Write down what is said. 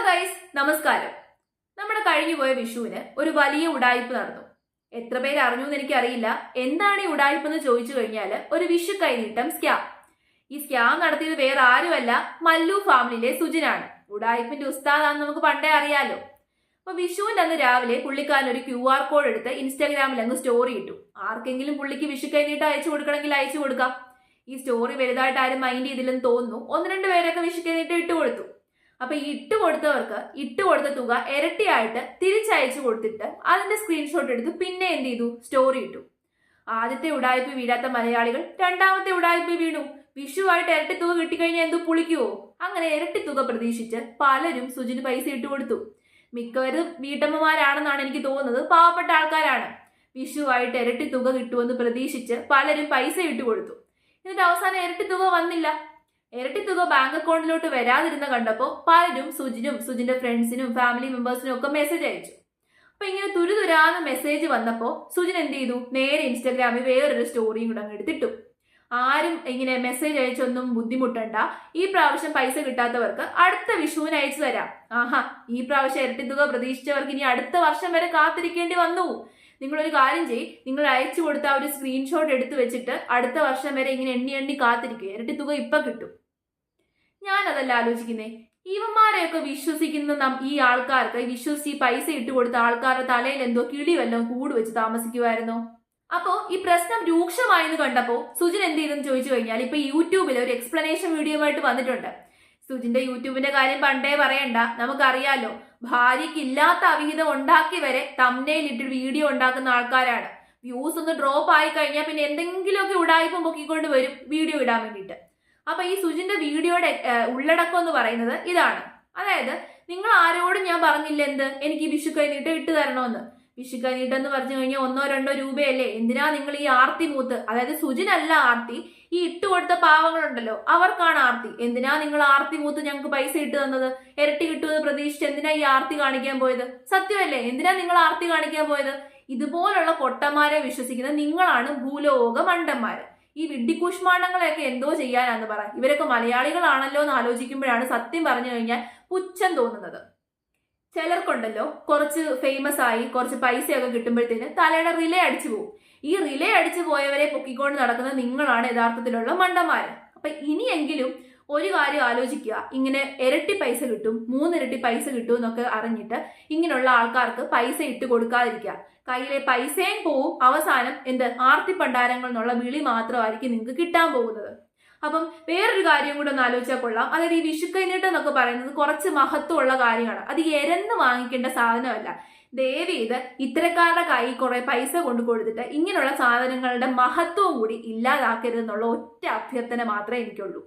Guys, നമസ്കാരം. നമ്മുടെ കഴിഞ്ഞുപോയ വിഷുവിന് ഒരു വലിയ ഉഡായിപ്പ് നടന്നു. എത്ര പേര് അറിഞ്ഞു എന്ന് എനിക്കറിയില്ല. എന്താണ് ഈ ഉഡായിപ്പ് എന്ന് ചോദിച്ചു കഴിഞ്ഞാൽ ഒരു വിഷു കൈനീട്ടം സ്കാം. ഈ സ്കാം നടത്തിയത് വേറെ ആരുമല്ല, മല്ലു ഫാമിലിയിലെ സുജിനാണ്. ഉഡായിപ്പിന്റെ ഉസ്താദാന്ന് നമുക്ക് പണ്ടേ അറിയാലോ. അപ്പൊ വിഷുവിന്റെ അന്ന് രാവിലെ പുള്ളിക്കാരൻ ഒരു QR കോഡ് എടുത്ത് ഇൻസ്റ്റാഗ്രാമിൽ അങ്ങ് സ്റ്റോറി ഇട്ടു. ആർക്കെങ്കിലും പുള്ളിക്ക് വിഷു കൈനീട്ടം അയച്ചു കൊടുക്കണമെങ്കിൽ അയച്ചു കൊടുക്കാം. ഈ സ്റ്റോറി വലുതായിട്ട് ആരും മൈൻഡ് ചെയ്തില്ലെന്ന് തോന്നുന്നു. 1-2 പേരൊക്കെ വിഷു കൈനീട്ടം ഇട്ട് കൊടുത്തു. അപ്പൊ ഈ ഇട്ടുകൊടുത്തവർക്ക് ഇട്ടുകൊടുത്ത തുക ഇരട്ടിയായിട്ട് തിരിച്ചയച്ചു കൊടുത്തിട്ട് അതിന്റെ സ്ക്രീൻഷോട്ട് എടുത്ത് പിന്നെ എന്ത് ചെയ്തു, സ്റ്റോറി ഇട്ടു. ആദ്യത്തെ ഉടായ്പ വീഴാത്ത മലയാളികൾ രണ്ടാമത്തെ ഉടായ്പ വീണു. വിഷുവായിട്ട് ഇരട്ടി തുക കിട്ടിക്കഴിഞ്ഞാൽ എന്തു പുളിക്കുവോ? അങ്ങനെ ഇരട്ടി തുക പ്രതീക്ഷിച്ച് പലരും സുജിന് പൈസ ഇട്ടുകൊടുത്തു. മിക്കവരും വീട്ടമ്മമാരാണെന്നാണ് എനിക്ക് തോന്നുന്നത്, പാവപ്പെട്ട ആൾക്കാരാണ്. വിഷുവായിട്ട് ഇരട്ടി തുക കിട്ടുമെന്ന് പ്രതീക്ഷിച്ച് പലരും പൈസ ഇട്ടുകൊടുത്തു. എന്നിട്ട് അവസാനം ഇരട്ടി തുക വന്നില്ല. ഇരട്ടി തുക ബാങ്ക് അക്കൗണ്ടിലോട്ട് വരാതിരുന്ന കണ്ടപ്പോൾ പലരും സുജിനും സുജിന്റെ ഫ്രണ്ട്സിനും ഫാമിലി മെമ്പേഴ്സിനും ഒക്കെ മെസ്സേജ് അയച്ചു. അപ്പൊ ഇങ്ങനെ തുരുതുരാന്ന് മെസ്സേജ് വന്നപ്പോൾ സുജിൻ എന്ത് ചെയ്തു, നേരെ ഇൻസ്റ്റാഗ്രാമിൽ വേറൊരു സ്റ്റോറിയും കൂടെ അങ്ങ് എടുത്തിട്ടു. ആരും ഇങ്ങനെ മെസ്സേജ് അയച്ചൊന്നും ബുദ്ധിമുട്ടണ്ട, ഈ പ്രാവശ്യം പൈസ കിട്ടാത്തവർക്ക് അടുത്ത വിഷുവിന് അയച്ചു തരാം. ആഹാ, ഈ പ്രാവശ്യം ഇരട്ടി തുക പ്രതീക്ഷിച്ചവർക്ക് ഇനി അടുത്ത വർഷം വരെ കാത്തിരിക്കേണ്ടി വന്നു. നിങ്ങളൊരു കാര്യം നിങ്ങൾ അയച്ചു കൊടുത്ത ആ ഒരു സ്ക്രീൻഷോട്ട് എടുത്തു വെച്ചിട്ട് അടുത്ത വർഷം വരെ ഇങ്ങനെ എണ്ണി എണ്ണി കാത്തിരിക്കുക, ഇരട്ടി തുക ഇപ്പൊ കിട്ടും. ഞാനതല്ല ആലോചിക്കുന്നേ, ഇവന്മാരെയൊക്കെ വിശ്വസിക്കുന്ന ഈ ആൾക്കാർക്ക് വിശ്വസിച്ച് പൈസ ഇട്ട് കൊടുത്ത ആൾക്കാരുടെ തലയിൽ എന്തോ കിളി വല്ലതും കൂട് വെച്ച് താമസിക്കുമായിരുന്നോ? അപ്പോ ഈ പ്രശ്നം രൂക്ഷമായെന്ന് കണ്ടപ്പോ സുജിൻ എന്ത് ചെയ്തെന്ന് ചോദിച്ചു കഴിഞ്ഞാൽ ഇപ്പൊ യൂട്യൂബിൽ ഒരു എക്സ്പ്ലനേഷൻ വീഡിയോ ആയിട്ട് വന്നിട്ടുണ്ട്. സുജിന്റെ യൂട്യൂബിന്റെ കാര്യം പണ്ടേ പറയണ്ട, നമുക്കറിയാലോ. ഭാര്യയ്ക്ക് ഇല്ലാത്ത അവിഹിതം ഉണ്ടാക്കി വരെ തംബ്നെയിൽ ഇട്ട് വീഡിയോ ഉണ്ടാക്കുന്ന ആൾക്കാരാണ്. വ്യൂസ് ഒന്ന് ഡ്രോപ്പ് ആയി കഴിഞ്ഞാൽ പിന്നെ എന്തെങ്കിലുമൊക്കെ ഉടായ്പം പൊക്കിക്കൊണ്ട് വരും വീഡിയോ ഇടാൻ വേണ്ടിയിട്ട്. അപ്പൊ ഈ സുജിന്റെ വീഡിയോയുടെ ഉള്ളടക്കം എന്ന് പറയുന്നത് ഇതാണ്. അതായത്, നിങ്ങൾ ആരോടും ഞാൻ പറഞ്ഞില്ല എന്ത്, എനിക്ക് ഈ വിഷു കൈനീട്ടം ഇട്ട് തരണമെന്ന്. വിഷു കൈനീട്ടം എന്ന് പറഞ്ഞു കഴിഞ്ഞാൽ 1-2 രൂപയല്ലേ, എന്തിനാ നിങ്ങൾ ഈ ആർത്തി മൂത്ത്, അതായത് സുജിനല്ല ആർത്തി, ഈ ഇട്ടുകൊടുത്ത പാവങ്ങളുണ്ടല്ലോ അവർക്കാണ് ആർത്തി. എന്തിനാ നിങ്ങൾ ആർത്തി മൂത്ത് ഞങ്ങൾക്ക് പൈസ ഇട്ട് തന്നത്, ഇരട്ടി കിട്ടുമെന്ന് പ്രതീക്ഷിച്ച് എന്തിനാ ഈ ആർത്തി കാണിക്കാൻ പോയത്? സത്യമല്ലേ, എന്തിനാ നിങ്ങൾ ആർത്തി കാണിക്കാൻ പോയത്? ഇതുപോലുള്ള പൊട്ടന്മാരെ വിശ്വസിക്കുന്ന നിങ്ങളാണ് ഭൂലോക മണ്ടന്മാര്. ഈ വിഡ്ഢിക്കുഷ്മാണ്ടങ്ങളെയൊക്കെ എന്തോ ചെയ്യാനാന്ന് പറ. ഇവരൊക്കെ മലയാളികളാണല്ലോ എന്ന് ആലോചിക്കുമ്പോഴാണ് സത്യം പറഞ്ഞു കഴിഞ്ഞാൽ പുച്ഛം തോന്നുന്നത്. ചിലർക്കുണ്ടല്ലോ കുറച്ച് ഫേമസ് ആയി കുറച്ച് പൈസയൊക്കെ കിട്ടുമ്പോഴത്തേന് തലയുടെ റിലേ അടിച്ചു പോകും. ഈ റിലേ അടിച്ചു പോയവരെ പൊക്കിക്കൊണ്ട് നടക്കുന്നത് നിങ്ങളാണ് യഥാർത്ഥത്തിലുള്ള മണ്ടന്മാര്. അപ്പൊ ഇനിയെങ്കിലും ഒരു കാര്യം ആലോചിക്കുക, ഇങ്ങനെ ഇരട്ടി പൈസ കിട്ടും 3 ഇരട്ടി പൈസ കിട്ടും എന്നൊക്കെ അറിഞ്ഞിട്ട് ഇങ്ങനെയുള്ള ആൾക്കാർക്ക് പൈസ ഇട്ട് കൊടുക്കാതിരിക്കുക. കയ്യിലെ പൈസയും പോവും, അവസാനം ആർത്തി പണ്ടാരങ്ങൾ എന്നുള്ള വിളി മാത്രമായിരിക്കും നിങ്ങൾക്ക് കിട്ടാൻ പോകുന്നത്. അപ്പം വേറൊരു കാര്യം കൂടെ ഒന്ന് ആലോചിച്ചാൽ കൊള്ളാം. അതായത് ഈ വിഷു കൈനീട്ടം എന്നൊക്കെ പറയുന്നത് കുറച്ച് മഹത്വമുള്ള കാര്യമാണ്. അത് എരന്ന് വാങ്ങിക്കേണ്ട സാധനമല്ല. ദയവ് ചെയ്ത് ഇത്തരക്കാരുടെ കയ്യിൽ കുറെ പൈസ കൊണ്ടു കൊടുത്തിട്ട് ഇങ്ങനെയുള്ള സാധനങ്ങളുടെ മഹത്വവും കൂടി ഇല്ലാതാക്കരുതെന്നുള്ള ഒറ്റ അഭ്യർത്ഥന മാത്രമേ എനിക്കുള്ളൂ.